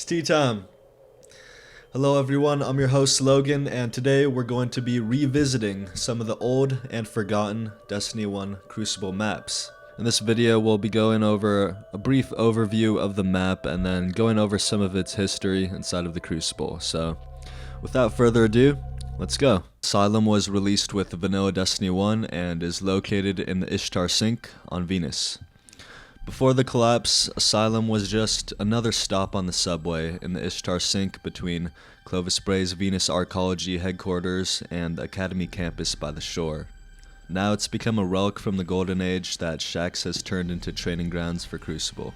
tea time. Hello everyone, I'm your host Logan, and today we're going to be revisiting some of the old and forgotten Destiny 1 Crucible maps. In this video we'll be going over a brief overview of the map and then going over some of its history inside of the Crucible. So without further ado, let's go. Asylum was released with vanilla Destiny 1 and is located in the Ishtar Sink on Venus. Before the collapse, Asylum was just another stop on the subway in the Ishtar Sink between Clovis Bray's Venus Arcology headquarters and the Academy campus by the shore. Now it's become a relic from the Golden Age that Shaxx has turned into training grounds for Crucible.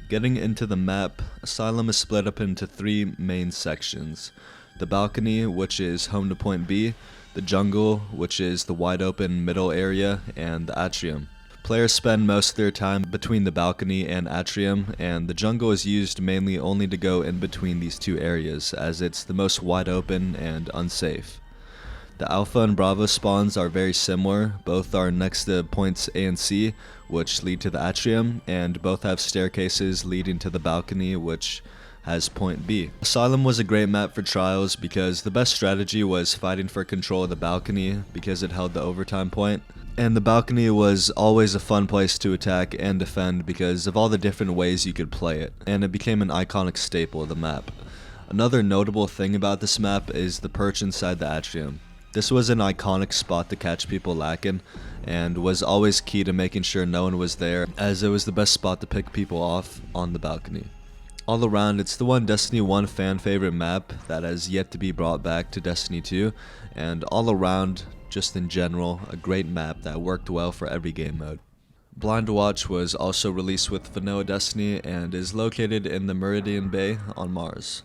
Getting into the map, Asylum is split up into three main sections. The balcony, which is home to Point B, the jungle, which is the wide open middle area, and the atrium. Players spend most of their time between the balcony and atrium, and the jungle is used mainly only to go in between these two areas, as it's the most wide open and unsafe. The Alpha and Bravo spawns are very similar. Both are next to points A and C, which lead to the atrium, and both have staircases leading to the balcony, which has point B. Asylum was a great map for trials because the best strategy was fighting for control of the balcony because it held the overtime point. And the balcony was always a fun place to attack and defend because of all the different ways you could play it, and it became an iconic staple of the map. Another notable thing about this map is the perch inside the atrium. This was an iconic spot to catch people lacking, and was always key to making sure no one was there, as it was the best spot to pick people off on the balcony. All around, it's the one Destiny 1 fan favorite map that has yet to be brought back to Destiny 2, and all around, just in general, a great map that worked well for every game mode. Blind Watch was also released with vanilla Destiny and is located in the Meridian Bay on Mars.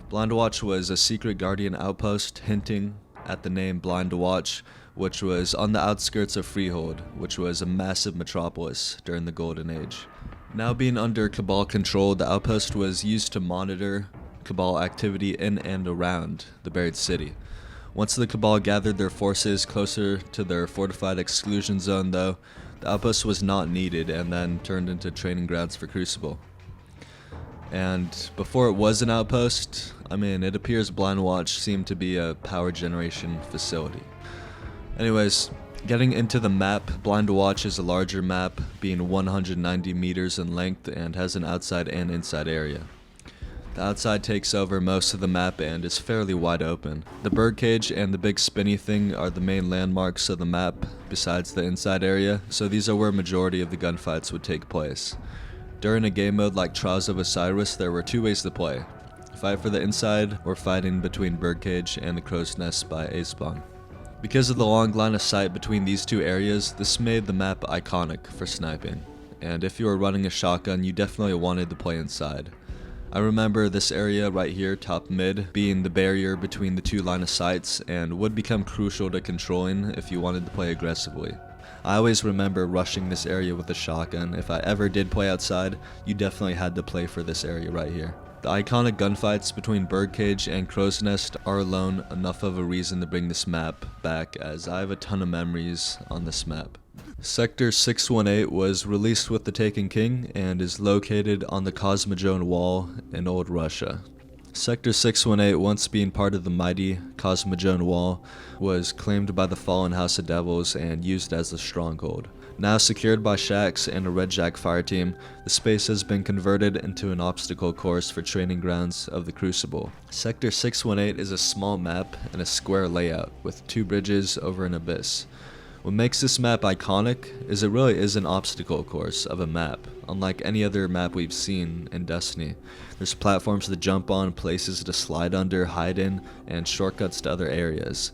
Blind Watch was a secret Guardian outpost hinting at the name Blind Watch, which was on the outskirts of Freehold, which was a massive metropolis during the Golden Age. Now being under Cabal control, the outpost was used to monitor Cabal activity in and around the buried city. Once the Cabal gathered their forces closer to their fortified exclusion zone though, the outpost was not needed and then turned into training grounds for Crucible. And before it was an outpost, it appears Blind Watch seemed to be a power generation facility. Anyways, getting into the map, Blind Watch is a larger map, being 190 meters in length and has an outside and inside area. The outside takes over most of the map and is fairly wide open. The birdcage and the big spinny thing are the main landmarks of the map besides the inside area, so these are where majority of the gunfights would take place. During a game mode like Trials of Osiris, there were two ways to play: fight for the inside or fighting between birdcage and the crow's nest by A-spawn. Because of the long line of sight between these two areas, this made the map iconic for sniping, and if you were running a shotgun, you definitely wanted to play inside. I remember this area right here, top mid, being the barrier between the two line of sights and would become crucial to controlling if you wanted to play aggressively. I always remember rushing this area with a shotgun. If I ever did play outside, you definitely had to play for this area right here. The iconic gunfights between Birdcage and Crow's Nest are alone enough of a reason to bring this map back, as I have a ton of memories on this map. Sector 618 was released with the Taken King and is located on the Cosmodrome Wall in Old Russia. Sector 618, once being part of the mighty Cosmodrome Wall, was claimed by the fallen House of Devils and used as a stronghold. Now secured by Shaxx and a Red Jack fireteam, the space has been converted into an obstacle course for training grounds of the Crucible. Sector 618 is a small map and a square layout with two bridges over an abyss. What makes this map iconic is it really is an obstacle course of a map, unlike any other map we've seen in Destiny. There's platforms to jump on, places to slide under, hide in, and shortcuts to other areas.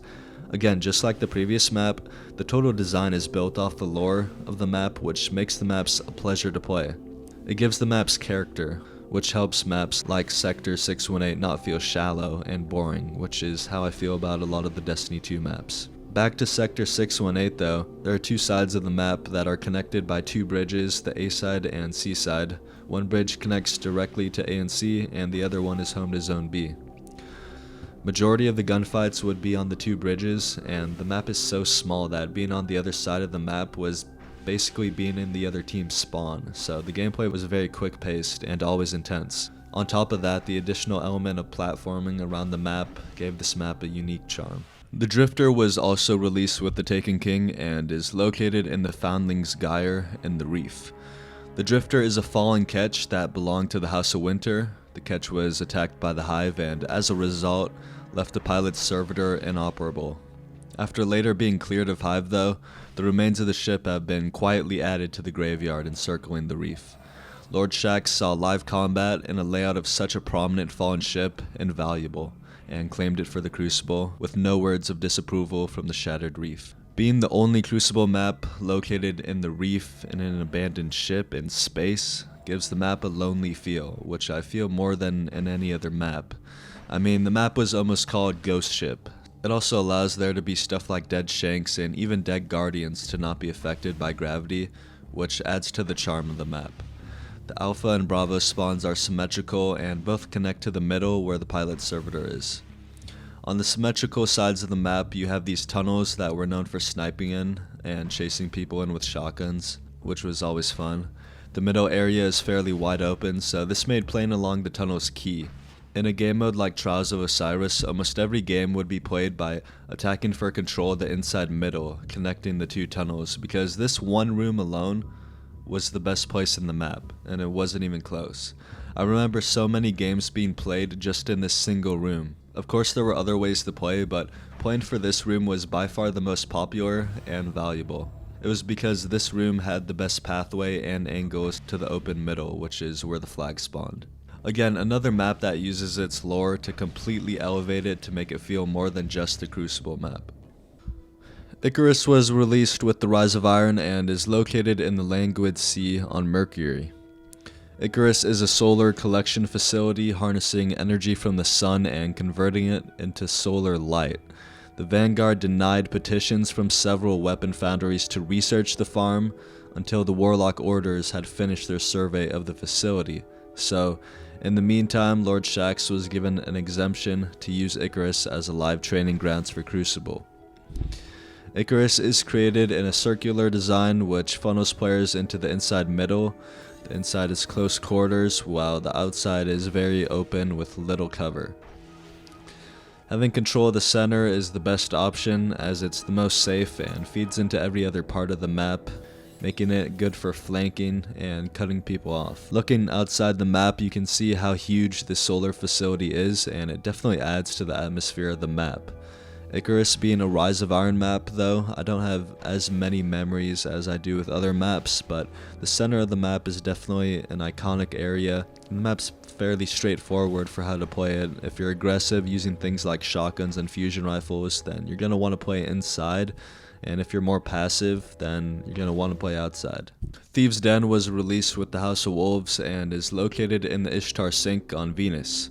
Again, just like the previous map, the total design is built off the lore of the map, which makes the maps a pleasure to play. It gives the maps character, which helps maps like Sector 618 not feel shallow and boring, which is how I feel about a lot of the Destiny 2 maps. Back to Sector 618 though, there are two sides of the map that are connected by two bridges, the A side and C side. One bridge connects directly to A and C, and the other one is home to Zone B. Majority of the gunfights would be on the two bridges, and the map is so small that being on the other side of the map was basically being in the other team's spawn, so the gameplay was very quick paced and always intense. On top of that, the additional element of platforming around the map gave this map a unique charm. The Drifter was also released with the Taken King and is located in the Foundling's Gyre in the Reef. The Drifter is a fallen ketch that belonged to the House of Winter. The ketch was attacked by the Hive and, as a result, left the pilot's servitor inoperable. After later being cleared of Hive though, the remains of the ship have been quietly added to the graveyard encircling the reef. Lord Shaxx saw live combat in a layout of such a prominent fallen ship invaluable, and claimed it for the Crucible, with no words of disapproval from the Shattered Reef. Being the only Crucible map located in the reef in an abandoned ship in space gives the map a lonely feel, which I feel more than in any other map. I mean, the map was almost called Ghost Ship. It also allows there to be stuff like dead Shanks and even dead Guardians to not be affected by gravity, which adds to the charm of the map. The Alpha and Bravo spawns are symmetrical and both connect to the middle where the pilot servitor is. On the symmetrical sides of the map, you have these tunnels that were known for sniping in and chasing people in with shotguns, which was always fun. The middle area is fairly wide open, so this made playing along the tunnels key. In a game mode like Trials of Osiris, almost every game would be played by attacking for control of the inside middle, connecting the two tunnels, because this one room alone was the best place in the map, and it wasn't even close. I remember so many games being played just in this single room. Of course there were other ways to play, but playing for this room was by far the most popular and valuable. It was because this room had the best pathway and angles to the open middle, which is where the flag spawned. Again, another map that uses its lore to completely elevate it to make it feel more than just a Crucible map. Icarus was released with the Rise of Iron and is located in the Languid Sea on Mercury. Icarus is a solar collection facility harnessing energy from the sun and converting it into solar light. The Vanguard denied petitions from several weapon foundries to research the farm until the Warlock Orders had finished their survey of the facility. So, in the meantime, Lord Shaxx was given an exemption to use Icarus as a live training grounds for Crucible. Icarus is created in a circular design which funnels players into the inside middle. The inside is close quarters, while the outside is very open with little cover. Having control of the center is the best option, as it's the most safe and feeds into every other part of the map, making it good for flanking and cutting people off. Looking outside the map, you can see how huge this solar facility is, and it definitely adds to the atmosphere of the map. Icarus being a Rise of Iron map though, I don't have as many memories as I do with other maps, but the center of the map is definitely an iconic area. The map's fairly straightforward for how to play it. If you're aggressive using things like shotguns and fusion rifles, then you're going to want to play inside, and if you're more passive, then you're going to want to play outside. Thieves Den was released with the House of Wolves and is located in the Ishtar Sink on Venus.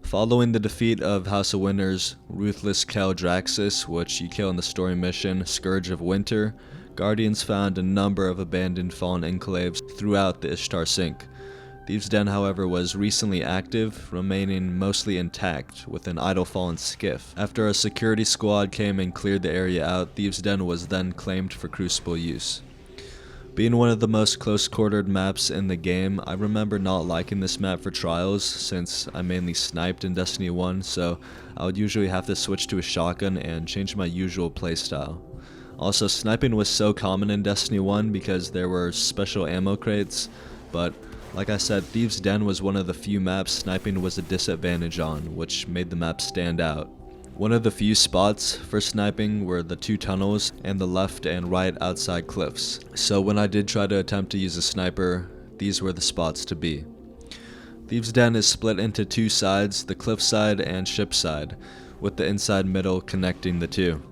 Following the defeat of House of Winter's ruthless Caldraxis, which you kill in the story mission Scourge of Winter, Guardians found a number of abandoned fallen enclaves throughout the Ishtar Sink. Thieves Den, however, was recently active, remaining mostly intact with an idle fallen skiff. After a security squad came and cleared the area out, Thieves Den was then claimed for Crucible use. Being one of the most close-quartered maps in the game, I remember not liking this map for Trials, since I mainly sniped in Destiny 1, so I would usually have to switch to a shotgun and change my usual playstyle. Also, sniping was so common in Destiny 1 because there were special ammo crates, but like I said, Thieves Den was one of the few maps sniping was a disadvantage on, which made the map stand out. One of the few spots for sniping were the two tunnels and the left and right outside cliffs, so when I did try to attempt to use a sniper, these were the spots to be. Thieves Den is split into two sides, the cliff side and ship side, with the inside middle connecting the two.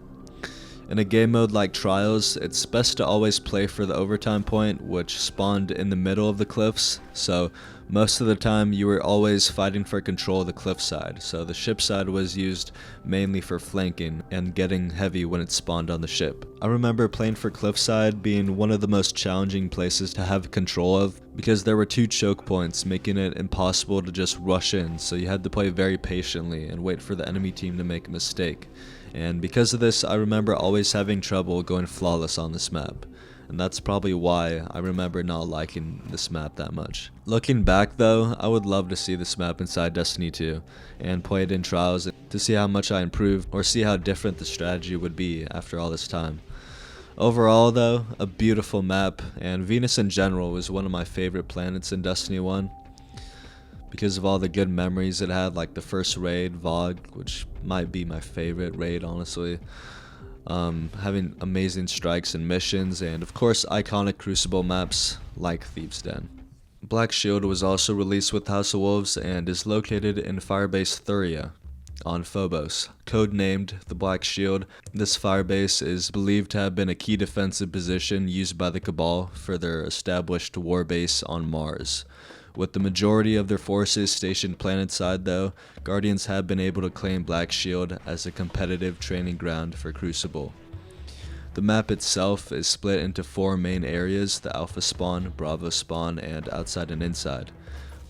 In a game mode like Trials, it's best to always play for the overtime point, which spawned in the middle of the cliffs, so most of the time you were always fighting for control of the cliff side, so the ship side was used mainly for flanking and getting heavy when it spawned on the ship. I remember playing for cliffside being one of the most challenging places to have control of, because there were two choke points, making it impossible to just rush in, so you had to play very patiently and wait for the enemy team to make a mistake. And because of this, I remember always having trouble going flawless on this map. and that's probably why I remember not liking this map that much. Looking back though, I would love to see this map inside Destiny 2 and play it in Trials to see how much I improved or see how different the strategy would be after all this time. Overall though, a beautiful map, and Venus in general was one of my favorite planets in Destiny 1 because of all the good memories it had, like the first raid, Vogue, which might be my favorite raid honestly. Having amazing strikes and missions, and of course iconic Crucible maps like Thieves Den. Black Shield was also released with House of Wolves and is located in Firebase Thuria on Phobos, codenamed the Black Shield. This firebase is believed to have been a key defensive position used by the Cabal for their established war base on Mars. With the majority of their forces stationed planetside though, Guardians have been able to claim Black Shield as a competitive training ground for Crucible. The map itself is split into 4 main areas: the Alpha Spawn, Bravo Spawn, and Outside and Inside.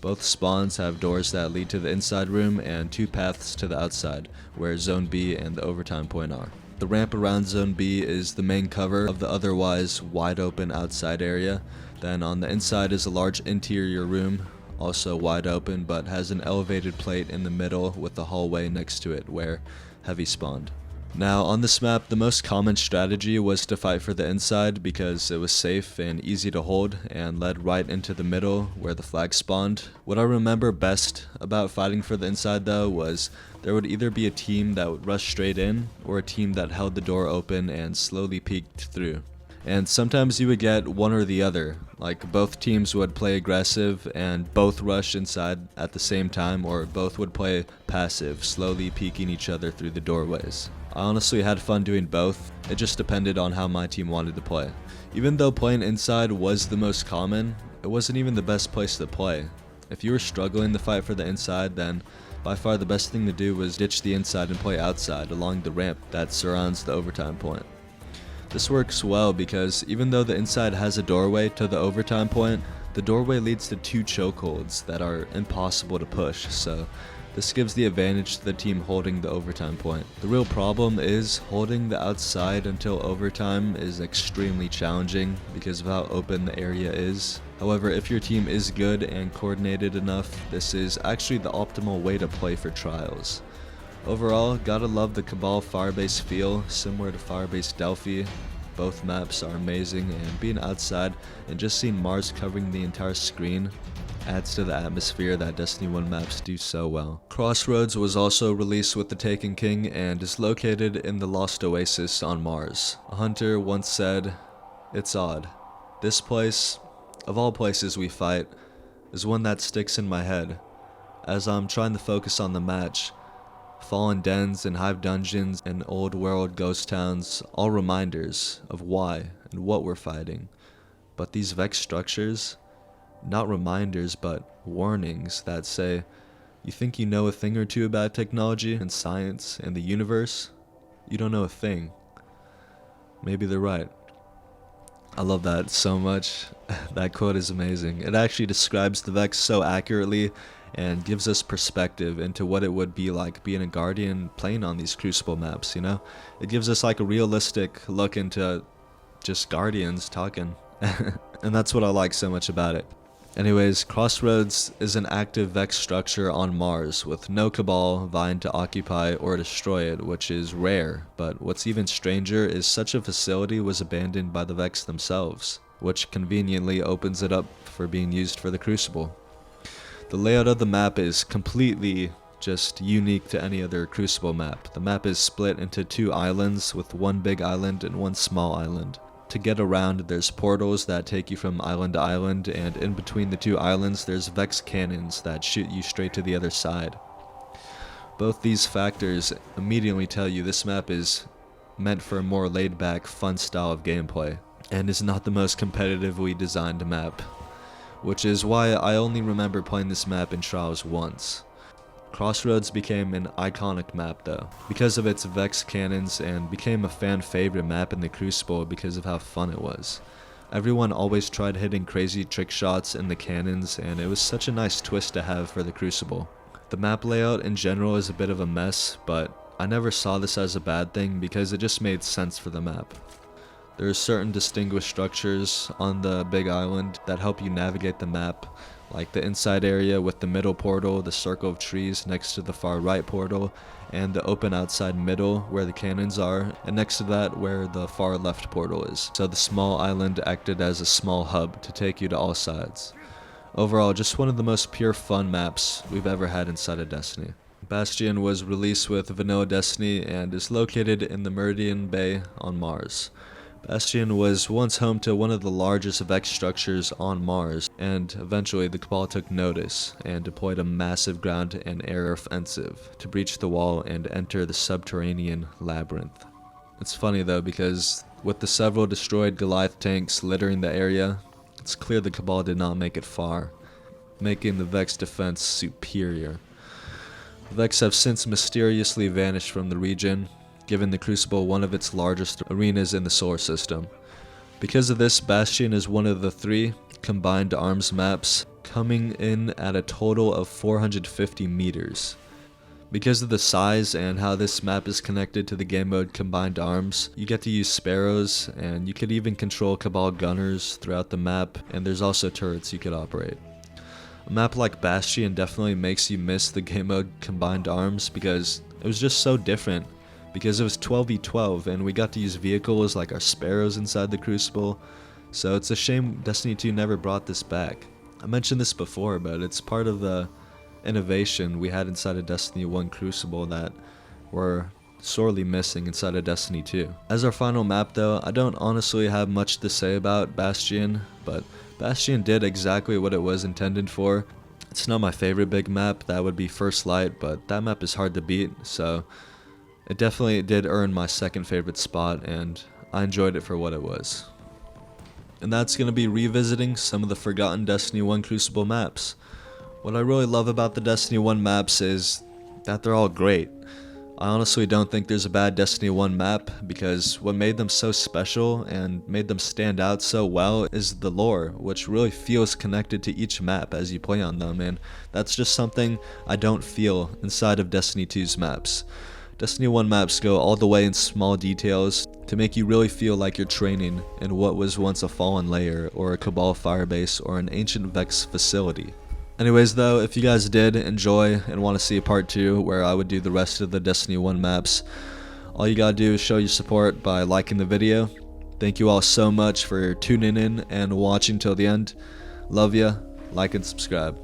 Both spawns have doors that lead to the inside room and 2 paths to the outside, where Zone B and the overtime point are. The ramp around Zone B is the main cover of the otherwise wide open outside area. Then on the inside is a large interior room, also wide open, but has an elevated plate in the middle with a hallway next to it where Heavy spawned. Now on this map, the most common strategy was to fight for the inside because it was safe and easy to hold and led right into the middle where the flag spawned. What I remember best about fighting for the inside though was there would either be a team that would rush straight in or a team that held the door open and slowly peeked through. And sometimes you would get one or the other, like both teams would play aggressive and both rush inside at the same time, or both would play passive, slowly peeking each other through the doorways. I honestly had fun doing both, it just depended on how my team wanted to play. Even though playing inside was the most common, it wasn't even the best place to play. If you were struggling to fight for the inside, then by far the best thing to do was ditch the inside and play outside along the ramp that surrounds the overtime point. This works well because even though the inside has a doorway to the overtime point, the doorway leads to 2 chokeholds that are impossible to push, so this gives the advantage to the team holding the overtime point. The real problem is holding the outside until overtime is extremely challenging because of how open the area is. However, if your team is good and coordinated enough, this is actually the optimal way to play for Trials. Overall, gotta love the Cabal Firebase feel, similar to Firebase Delphi. Both maps are amazing, and being outside and just seeing Mars covering the entire screen adds to the atmosphere that Destiny 1 maps do so well. Crossroads was also released with the Taken King and is located in the Lost Oasis on Mars. A hunter once said, "It's odd. This place, of all places we fight, is one that sticks in my head. As I'm trying to focus on the match, fallen dens and hive dungeons and old world ghost towns, all reminders of why and what we're fighting. But these Vex structures, not reminders but warnings that say, you think you know a thing or two about technology and science and the universe? You don't know a thing. Maybe they're right." I love that so much. That quote is amazing. It actually describes the Vex so accurately and gives us perspective into what it would be like being a Guardian playing on these Crucible maps, you know? It gives us like a realistic look into just Guardians talking. And that's what I like so much about it. Anyways, Crossroads is an active Vex structure on Mars with no Cabal vying to occupy or destroy it, which is rare, but what's even stranger is such a facility was abandoned by the Vex themselves, which conveniently opens it up for being used for the Crucible. The layout of the map is completely just unique to any other Crucible map. The map is split into 2 islands with 1 big island and 1 small island. To get around, there's portals that take you from island to island, and in between the 2 islands there's Vex cannons that shoot you straight to the other side. Both these factors immediately tell you this map is meant for a more laid-back, fun style of gameplay, and is not the most competitively designed map, which is why I only remember playing this map in Trials once. Crossroads became an iconic map though, because of its Vex cannons, and became a fan favorite map in the Crucible because of how fun it was. Everyone always tried hitting crazy trick shots in the cannons, and it was such a nice twist to have for the Crucible. The map layout in general is a bit of a mess, but I never saw this as a bad thing because it just made sense for the map. There are certain distinguished structures on the big island that help you navigate the map, like the inside area with the middle portal, the circle of trees next to the far right portal, and the open outside middle where the cannons are, and next to that where the far left portal is. So the small island acted as a small hub to take you to all sides. Overall, just one of the most pure fun maps we've ever had inside of Destiny. Bastion was released with Vanilla Destiny and is located in the Meridian Bay on Mars. Bastion was once home to one of the largest Vex structures on Mars, and eventually the Cabal took notice and deployed a massive ground and air offensive to breach the wall and enter the subterranean labyrinth. It's funny though, because with the several destroyed Goliath tanks littering the area, it's clear the Cabal did not make it far, making the Vex defense superior. The Vex have since mysteriously vanished from the region, giving the Crucible one of its largest arenas in the solar system. Because of this, Bastion is one of the 3 combined arms maps, coming in at a total of 450 meters. Because of the size and how this map is connected to the game mode Combined Arms, you get to use sparrows, and you could even control Cabal gunners throughout the map, and there's also turrets you could operate. A map like Bastion definitely makes you miss the game mode Combined Arms because it was just so different. Because it was 12v12 and we got to use vehicles like our sparrows inside the Crucible, so it's a shame Destiny 2 never brought this back. I mentioned this before, but it's part of the innovation we had inside of Destiny 1 Crucible that we're sorely missing inside of Destiny 2. As our final map though, I don't honestly have much to say about Bastion, but Bastion did exactly what it was intended for. It's not my favorite big map, that would be First Light, but that map is hard to beat, so it definitely did earn my second favorite spot, and I enjoyed it for what it was. And that's going to be revisiting some of the forgotten Destiny 1 Crucible maps. What I really love about the Destiny 1 maps is that they're all great. I honestly don't think there's a bad Destiny 1 map, because what made them so special and made them stand out so well is the lore, which really feels connected to each map as you play on them, and that's just something I don't feel inside of Destiny 2's maps. Destiny 1 maps go all the way in small details to make you really feel like you're training in what was once a fallen layer, or a Cabal firebase, or an ancient Vex facility. Anyways though, if you guys did enjoy and want to see a part 2 where I would do the rest of the Destiny 1 maps, all you gotta do is show your support by liking the video. Thank you all so much for tuning in and watching till the end. Love ya, like and subscribe.